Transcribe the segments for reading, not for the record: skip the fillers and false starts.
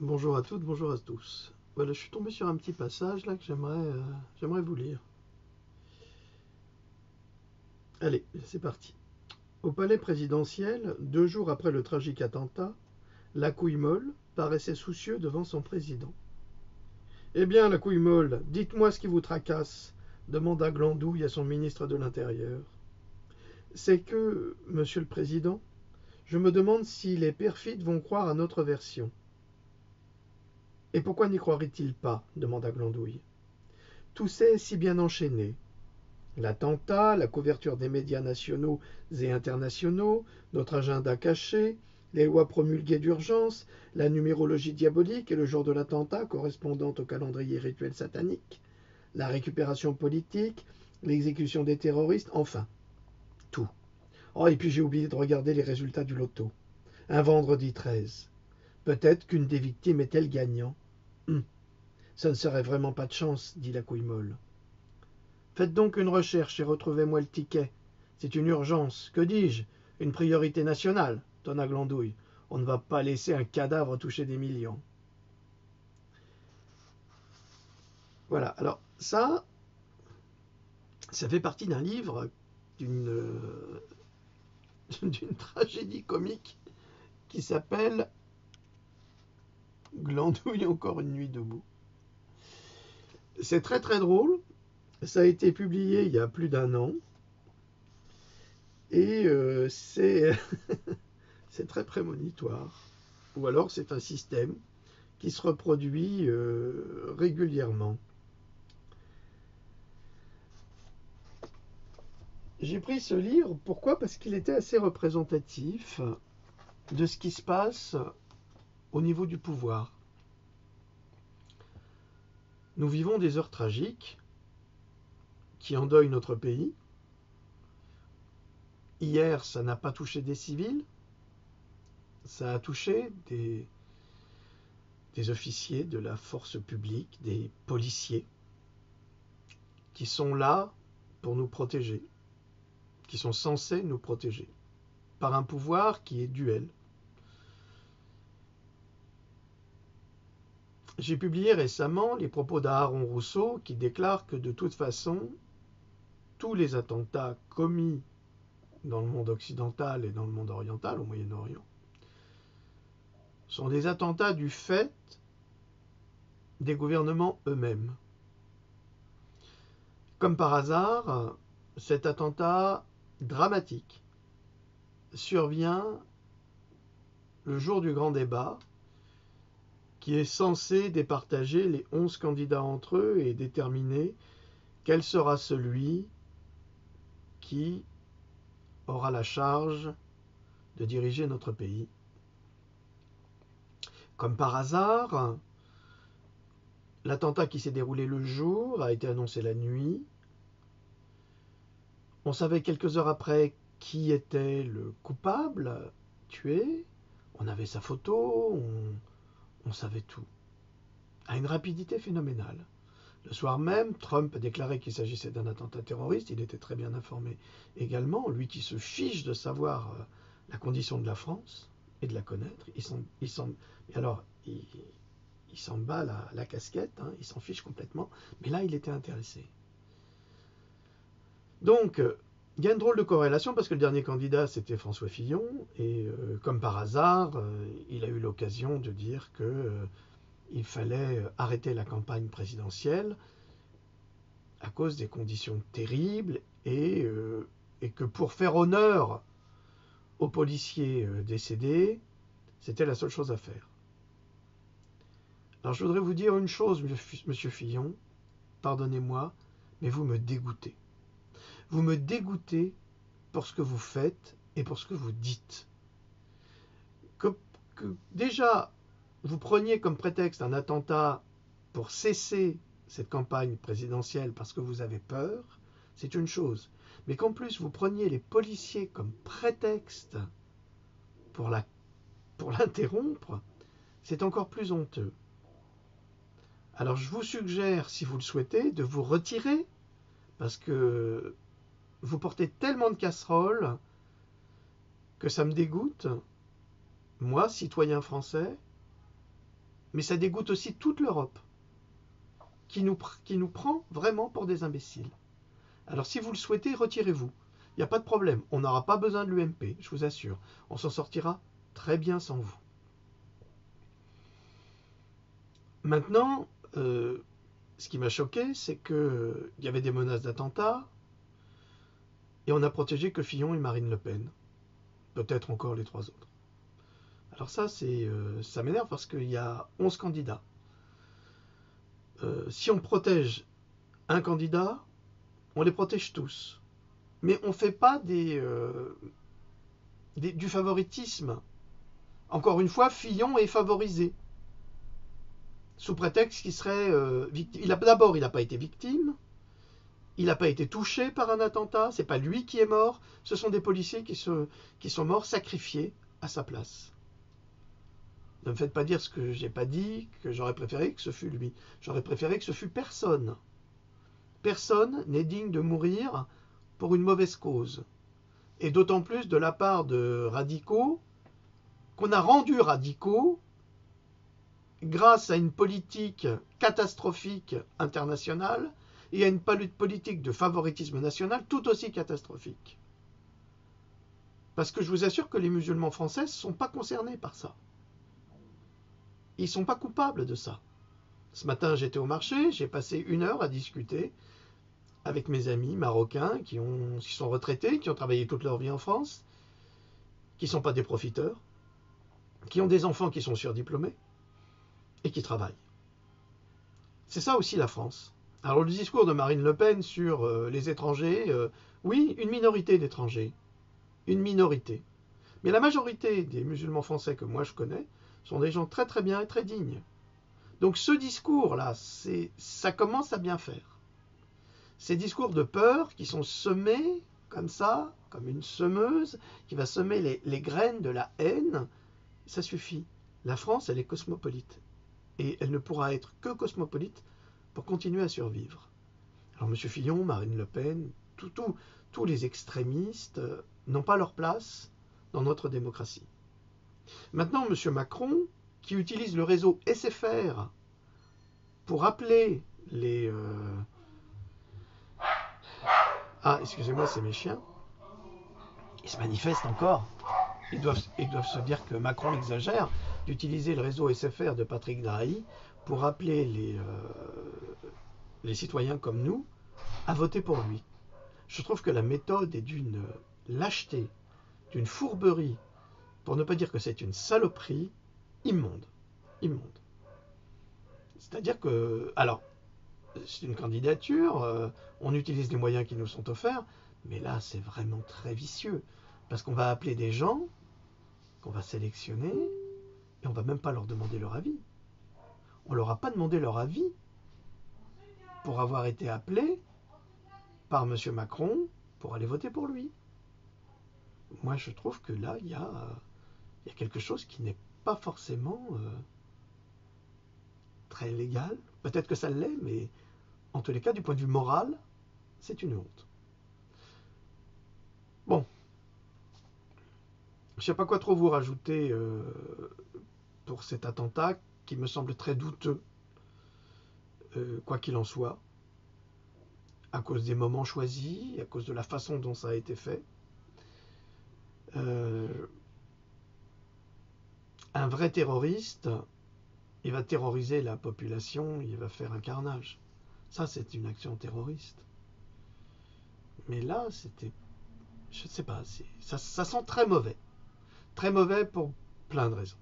Bonjour à toutes, bonjour à tous. Voilà, je suis tombé sur un petit passage là que j'aimerais vous lire. Allez, c'est parti. Au palais présidentiel, 2 jours après le tragique attentat, la couille molle paraissait soucieux devant son président. Eh bien, la couille molle, dites-moi ce qui vous tracasse, demanda Glandouille à son ministre de l'Intérieur. C'est que, monsieur le président, je me demande si les perfides vont croire à notre version. Et pourquoi n'y croiraient-ils pas demanda Glandouille. Tout s'est si bien enchaîné. L'attentat, la couverture des médias nationaux et internationaux, notre agenda caché, les lois promulguées d'urgence, la numérologie diabolique et le jour de l'attentat correspondant au calendrier rituel satanique, la récupération politique, l'exécution des terroristes, enfin, tout. Oh, et puis j'ai oublié de regarder les résultats du loto. Un vendredi 13. Peut-être qu'une des victimes était le gagnant. Ça ne serait vraiment pas de chance, dit la couille molle. Faites donc une recherche et retrouvez-moi le ticket. C'est une urgence. Que dis-je? Une priorité nationale, tonna Glandouille. On ne va pas laisser un cadavre toucher des millions. Voilà, alors ça fait partie d'un livre, d'une d'une tragédie comique qui s'appelle Glandouille encore une nuit debout. C'est très très drôle. Ça a été publié il y a plus d'un an. Et c'est c'est très prémonitoire. Ou alors c'est un système qui se reproduit régulièrement. J'ai pris ce livre, pourquoi? Parce qu'il était assez représentatif de ce qui se passe au niveau du pouvoir. Nous vivons des heures tragiques qui endeuillent notre pays. Hier, ça n'a pas touché des civils, ça a touché des officiers de la force publique, des policiers, qui sont là pour nous protéger, qui sont censés nous protéger, par un pouvoir qui est duel. J'ai publié récemment les propos d'Aaron Rousseau qui déclare que de toute façon, tous les attentats commis dans le monde occidental et dans le monde oriental, au Moyen-Orient, sont des attentats du fait des gouvernements eux-mêmes. Comme par hasard, cet attentat dramatique survient le jour du grand débat qui est censé départager les 11 candidats entre eux et déterminer quel sera celui qui aura la charge de diriger notre pays. Comme par hasard, l'attentat qui s'est déroulé le jour a été annoncé la nuit. On savait quelques heures après qui était le coupable tué. On avait sa photo, on savait tout. À une rapidité phénoménale. Le soir même, Trump déclarait qu'il s'agissait d'un attentat terroriste. Il était très bien informé également, lui qui se fiche de savoir la condition de la France et de la connaître. Il s'en bat la casquette, hein, il s'en fiche complètement, mais là il était intéressé. Donc, il y a une drôle de corrélation parce que le dernier candidat c'était François Fillon, et comme par hasard, il a eu l'occasion de dire qu'il fallait arrêter la campagne présidentielle à cause des conditions terribles et que pour faire honneur aux policiers décédés, c'était la seule chose à faire. Alors je voudrais vous dire une chose, monsieur Fillon, pardonnez-moi, mais vous me dégoûtez. Vous me dégoûtez pour ce que vous faites et pour ce que vous dites. Que déjà, vous preniez comme prétexte un attentat pour cesser cette campagne présidentielle parce que vous avez peur, c'est une chose. Mais qu'en plus vous preniez les policiers comme prétexte pour l'interrompre, c'est encore plus honteux. Alors je vous suggère, si vous le souhaitez, de vous retirer, parce que vous portez tellement de casseroles que ça me dégoûte. Moi, citoyen français, mais ça dégoûte aussi toute l'Europe, qui nous prend vraiment pour des imbéciles. Alors si vous le souhaitez, retirez-vous. Il n'y a pas de problème, on n'aura pas besoin de l'UMP, je vous assure. On s'en sortira très bien sans vous. Maintenant, ce qui m'a choqué, c'est qu'il y avait des menaces d'attentat, et on n'a protégé que Fillon et Marine Le Pen. Peut-être encore les 3 autres. Alors ça m'énerve parce qu'il y a 11 candidats. Si on protège un candidat, on les protège tous. Mais on ne fait pas du favoritisme. Encore une fois, Fillon est favorisé. Sous prétexte qu'il serait victime. D'abord, il n'a pas été victime. Il n'a pas été touché par un attentat. Ce n'est pas lui qui est mort. Ce sont des policiers qui sont morts, sacrifiés à sa place. Ne me faites pas dire ce que j'ai pas dit, que j'aurais préféré que ce fût lui. J'aurais préféré que ce fût personne. Personne n'est digne de mourir pour une mauvaise cause. Et d'autant plus de la part de radicaux, qu'on a rendus radicaux grâce à une politique catastrophique internationale et à une politique de favoritisme national tout aussi catastrophique. Parce que je vous assure que les musulmans français ne sont pas concernés par ça. Ils ne sont pas coupables de ça. Ce matin, j'étais au marché, j'ai passé 1 heure à discuter avec mes amis marocains qui sont retraités, qui ont travaillé toute leur vie en France, qui ne sont pas des profiteurs, qui ont des enfants qui sont surdiplômés et qui travaillent. C'est ça aussi la France. Alors le discours de Marine Le Pen sur les étrangers, oui, une minorité d'étrangers, une minorité. Mais la majorité des musulmans français que moi je connais sont des gens très très bien et très dignes. Donc ce discours-là, ça commence à bien faire. Ces discours de peur qui sont semés comme ça, comme une semeuse, qui va semer les graines de la haine, ça suffit. La France, elle est cosmopolite. Et elle ne pourra être que cosmopolite pour continuer à survivre. Alors M. Fillon, Marine Le Pen, tous les extrémistes n'ont pas leur place dans notre démocratie. Maintenant, M. Macron, qui utilise le réseau SFR pour appeler les... Ah, excusez-moi, c'est mes chiens. Ils se manifestent encore. Ils doivent se dire que Macron exagère d'utiliser le réseau SFR de Patrick Drahi pour appeler les citoyens comme nous à voter pour lui. Je trouve que la méthode est d'une lâcheté, d'une fourberie, pour ne pas dire que c'est une saloperie, immonde. Immonde. C'est-à-dire que... Alors, c'est une candidature, on utilise les moyens qui nous sont offerts, mais là, c'est vraiment très vicieux. Parce qu'on va appeler des gens qu'on va sélectionner et on ne va même pas leur demander leur avis. On ne leur a pas demandé leur avis pour avoir été appelés par M. Macron pour aller voter pour lui. Moi, je trouve que là, il y a quelque chose qui n'est pas forcément très légal. Peut-être que ça l'est, mais en tous les cas, du point de vue moral, c'est une honte. Bon. Je ne sais pas quoi trop vous rajouter pour cet attentat qui me semble très douteux, quoi qu'il en soit, à cause des moments choisis, à cause de la façon dont ça a été fait. Un vrai terroriste, il va terroriser la population, il va faire un carnage. Ça, c'est une action terroriste. Mais là, c'était... Je ne sais pas, ça sent très mauvais. Très mauvais pour plein de raisons.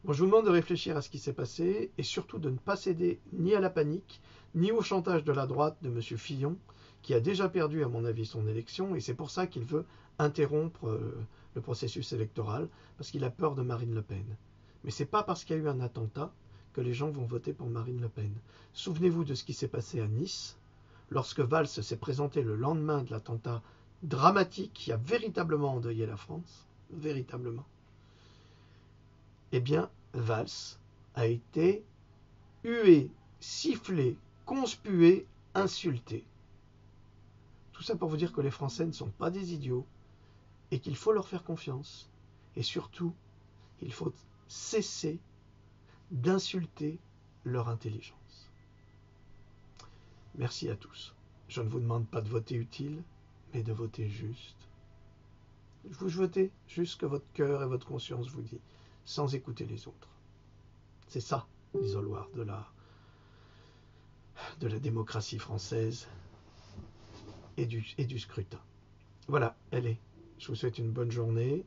Bon, je vous demande de réfléchir à ce qui s'est passé et surtout de ne pas céder ni à la panique, ni au chantage de la droite de M. Fillon, qui a déjà perdu, à mon avis, son élection, et c'est pour ça qu'il veut interrompre le processus électoral, parce qu'il a peur de Marine Le Pen. Mais ce n'est pas parce qu'il y a eu un attentat que les gens vont voter pour Marine Le Pen. Souvenez-vous de ce qui s'est passé à Nice, lorsque Valls s'est présenté le lendemain de l'attentat dramatique qui a véritablement endeuillé la France, véritablement. Eh bien, Valls a été hué, sifflé, conspué, insulté. Tout ça pour vous dire que les Français ne sont pas des idiots et qu'il faut leur faire confiance. Et surtout, il faut cesser d'insulter leur intelligence. Merci à tous. Je ne vous demande pas de voter utile, mais de voter juste. Vous votez juste ce que votre cœur et votre conscience vous dit, sans écouter les autres. C'est ça, l'isoloir de la démocratie française et du scrutin. Voilà, allez, je vous souhaite une bonne journée,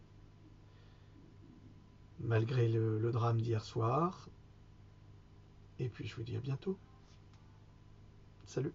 malgré le drame d'hier soir, et puis je vous dis à bientôt. Salut.